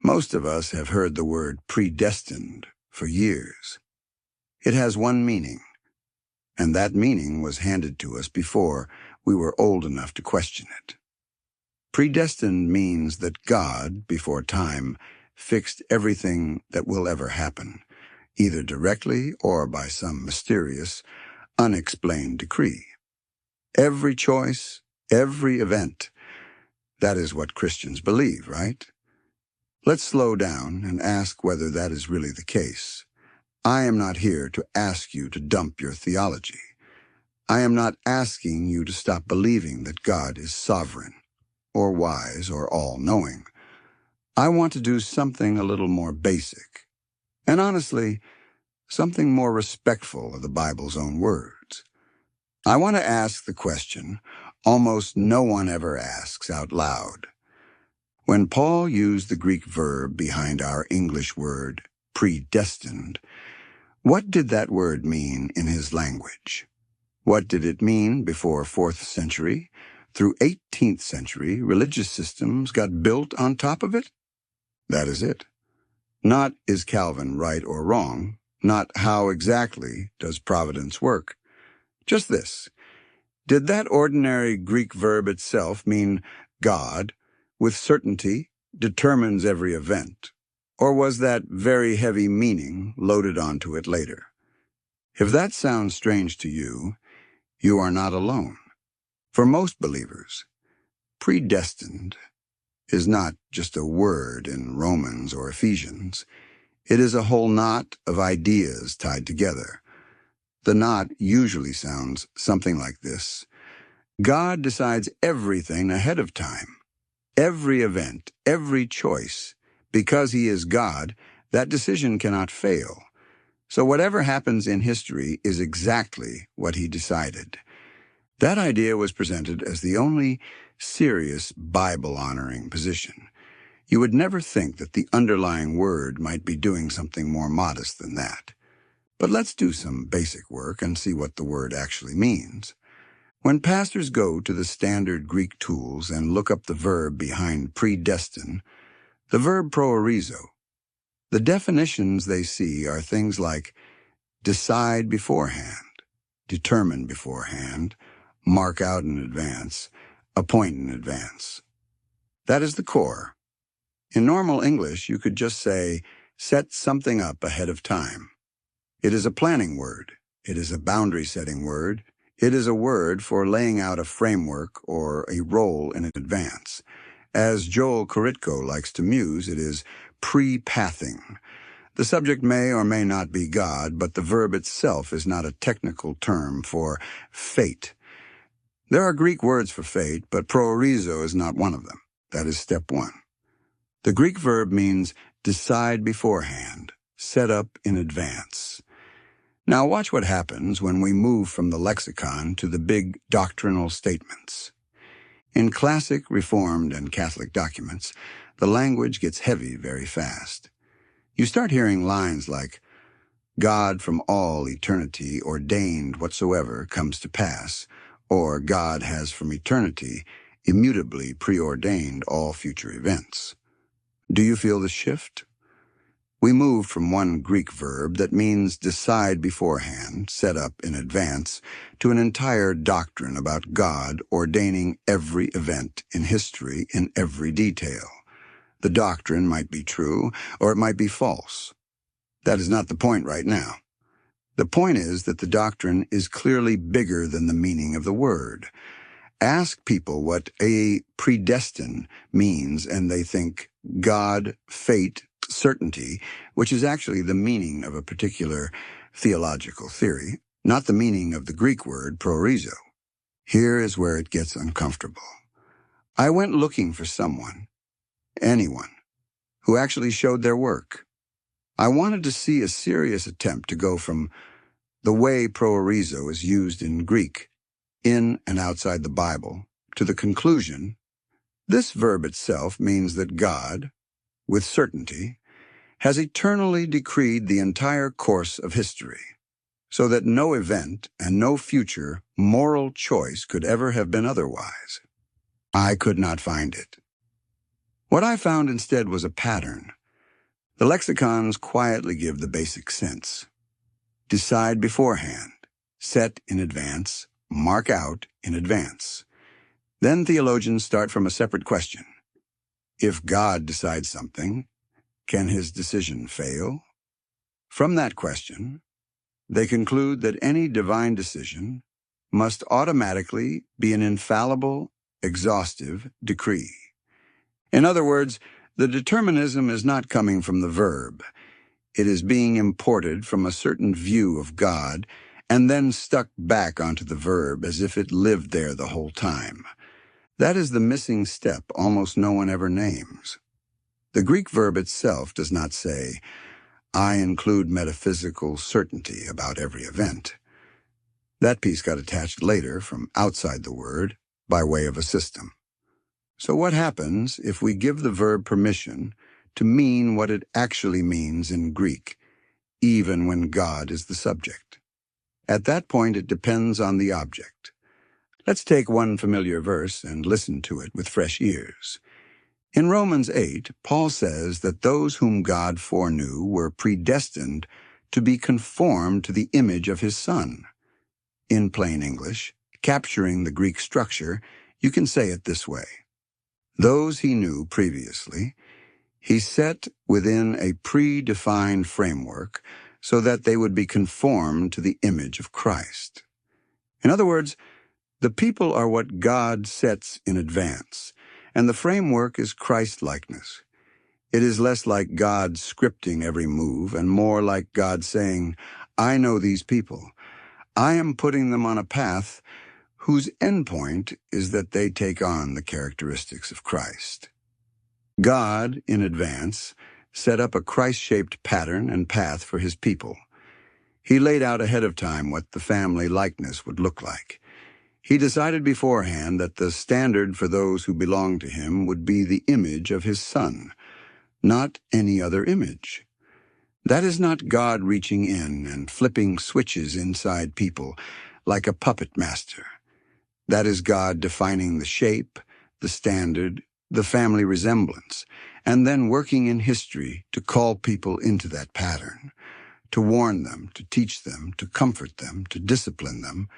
Most of us have heard the word predestined for years. It has one meaning, and that meaning was handed to us before we were old enough to question it. Predestined means that God, before time, fixed everything that will ever happen, either directly or by some mysterious, unexplained decree. Every choice, every event. That is what Christians believe, right? Let's slow down and ask whether that is really the case. I am not here to ask you to dump your theology. I am not asking you to stop believing that God is sovereign, or wise, or all-knowing. I want to do something a little more basic, and honestly, something more respectful of the Bible's own words. I want to ask the question almost no one ever asks out loud. When Paul used the Greek verb behind our English word, predestined, what did that word mean in his language? What did it mean before 4th century? Through 18th century, religious systems got built on top of it? That is it. Not is Calvin right or wrong, not how exactly does providence work. Just this. Did that ordinary Greek verb itself mean God, with certainty, determines every event? Or was that very heavy meaning loaded onto it later? If that sounds strange to you, you are not alone. For most believers, predestined is not just a word in Romans or Ephesians. It is a whole knot of ideas tied together. The knot usually sounds something like this. God decides everything ahead of time. Every event, every choice. Because he is God, that decision cannot fail. So whatever happens in history is exactly what he decided. That idea was presented as the only serious Bible-honoring position. You would never think that the underlying word might be doing something more modest than that. But let's do some basic work and see what the word actually means. When pastors go to the standard Greek tools and look up the verb behind predestine, the verb proorizo, the definitions they see are things like decide beforehand, determine beforehand, mark out in advance, appoint in advance. That is the core. In normal English, you could just say, set something up ahead of time. It is a planning word. It is a boundary-setting word. It is a word for laying out a framework or a role in advance. As Joel Koritko likes to muse, it is pre-pathing. The subject may or may not be God, but the verb itself is not a technical term for fate. There are Greek words for fate, but proorizo is not one of them. That is step one. The Greek verb means decide beforehand, set up in advance. Now watch what happens when we move from the lexicon to the big doctrinal statements. In classic Reformed and Catholic documents, the language gets heavy very fast. You start hearing lines like, God from all eternity ordained whatsoever comes to pass, or God has from eternity immutably preordained all future events. Do you feel the shift? We move from one Greek verb that means decide beforehand, set up in advance, to an entire doctrine about God ordaining every event in history in every detail. The doctrine might be true, or it might be false. That is not the point right now. The point is that the doctrine is clearly bigger than the meaning of the word. Ask people what a predestined means, and they think God, fate, certainty, which is actually the meaning of a particular theological theory, not the meaning of the Greek word proorizo. Here is where it gets uncomfortable. I went looking for someone, anyone, who actually showed their work. I wanted to see a serious attempt to go from the way proorizo is used in Greek, in and outside the Bible, to the conclusion, this verb itself means that God, with certainty, has eternally decreed the entire course of history, so that no event and no future moral choice could ever have been otherwise. I could not find it. What I found instead was a pattern. The lexicons quietly give the basic sense. Decide beforehand, set in advance, mark out in advance. Then theologians start from a separate question. If God decides something, can his decision fail? From that question, they conclude that any divine decision must automatically be an infallible, exhaustive decree. In other words, the determinism is not coming from the verb. It is being imported from a certain view of God and then stuck back onto the verb as if it lived there the whole time. That is the missing step almost no one ever names. The Greek verb itself does not say, I include metaphysical certainty about every event. That piece got attached later from outside the word by way of a system. So what happens if we give the verb permission to mean what it actually means in Greek, even when God is the subject? At that point, it depends on the object. Let's take one familiar verse and listen to it with fresh ears. In Romans 8, Paul says that those whom God foreknew were predestined to be conformed to the image of his Son. In plain English, capturing the Greek structure, you can say it this way. Those he knew previously, he set within a predefined framework so that they would be conformed to the image of Christ. In other words, the people are what God sets in advance, and the framework is Christ-likeness. It is less like God scripting every move and more like God saying, I know these people. I am putting them on a path whose endpoint is that they take on the characteristics of Christ. God, in advance, set up a Christ-shaped pattern and path for his people. He laid out ahead of time what the family likeness would look like. He decided beforehand that the standard for those who belonged to him would be the image of his Son, not any other image. That is not God reaching in and flipping switches inside people like a puppet master. That is God defining the shape, the standard, the family resemblance, and then working in history to call people into that pattern, to warn them, to teach them, to comfort them, to discipline them,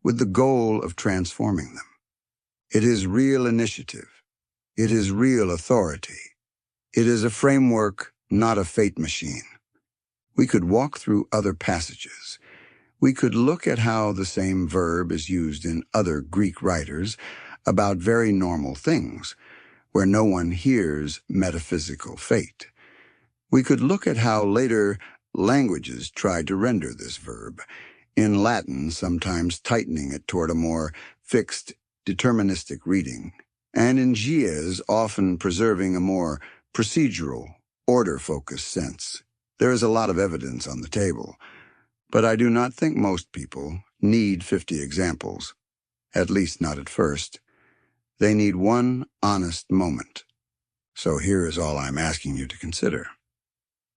with the goal of transforming them. It is real initiative. It is real authority. It is a framework, not a fate machine. We could walk through other passages. We could look at how the same verb is used in other Greek writers about very normal things, where no one hears metaphysical fate. We could look at how later languages tried to render this verb, in Latin sometimes tightening it toward a more fixed, deterministic reading, and in Gies often preserving a more procedural, order-focused sense. There is a lot of evidence on the table, but I do not think most people need 50 examples, at least not at first. They need one honest moment. So here is all I'm asking you to consider.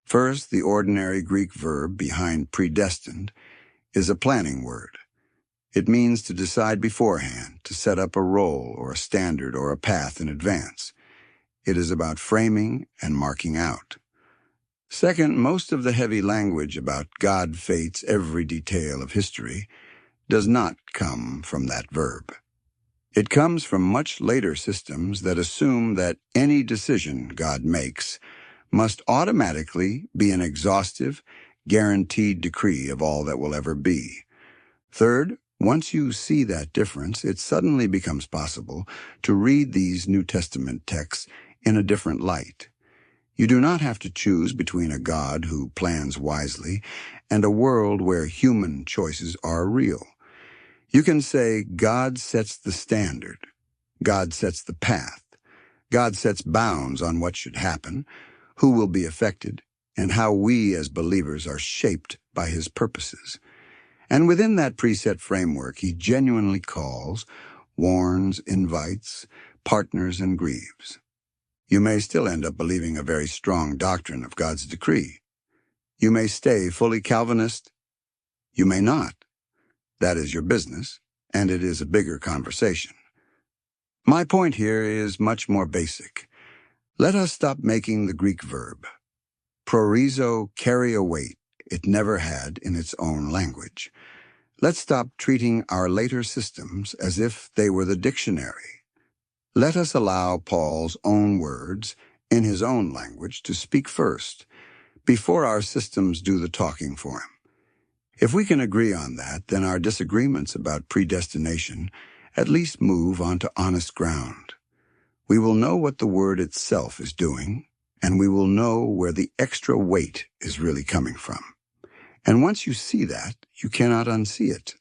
First, the ordinary Greek verb behind predestined is a planning word. It means to decide beforehand, to set up a role or a standard or a path in advance. It is about framing and marking out. Second, most of the heavy language about God fates every detail of history does not come from that verb. It comes from much later systems that assume that any decision God makes must automatically be an exhaustive, guaranteed decree of all that will ever be. Third, once you see that difference, it suddenly becomes possible to read these New Testament texts in a different light. You do not have to choose between a God who plans wisely and a world where human choices are real. You can say God sets the standard, God sets the path, God sets bounds on what should happen, who will be affected, and how we as believers are shaped by his purposes. And within that preset framework, he genuinely calls, warns, invites, partners, and grieves. You may still end up believing a very strong doctrine of God's decree. You may stay fully Calvinist. You may not. That is your business, and it is a bigger conversation. My point here is much more basic. Let us stop making the Greek verb, prorizo, carry a weight it never had in its own language. Let's stop treating our later systems as if they were the dictionary. Let us allow Paul's own words, in his own language, to speak first, before our systems do the talking for him. If we can agree on that, then our disagreements about predestination at least move onto honest ground. We will know what the word itself is doing, and we will know where the extra weight is really coming from. And once you see that, you cannot unsee it.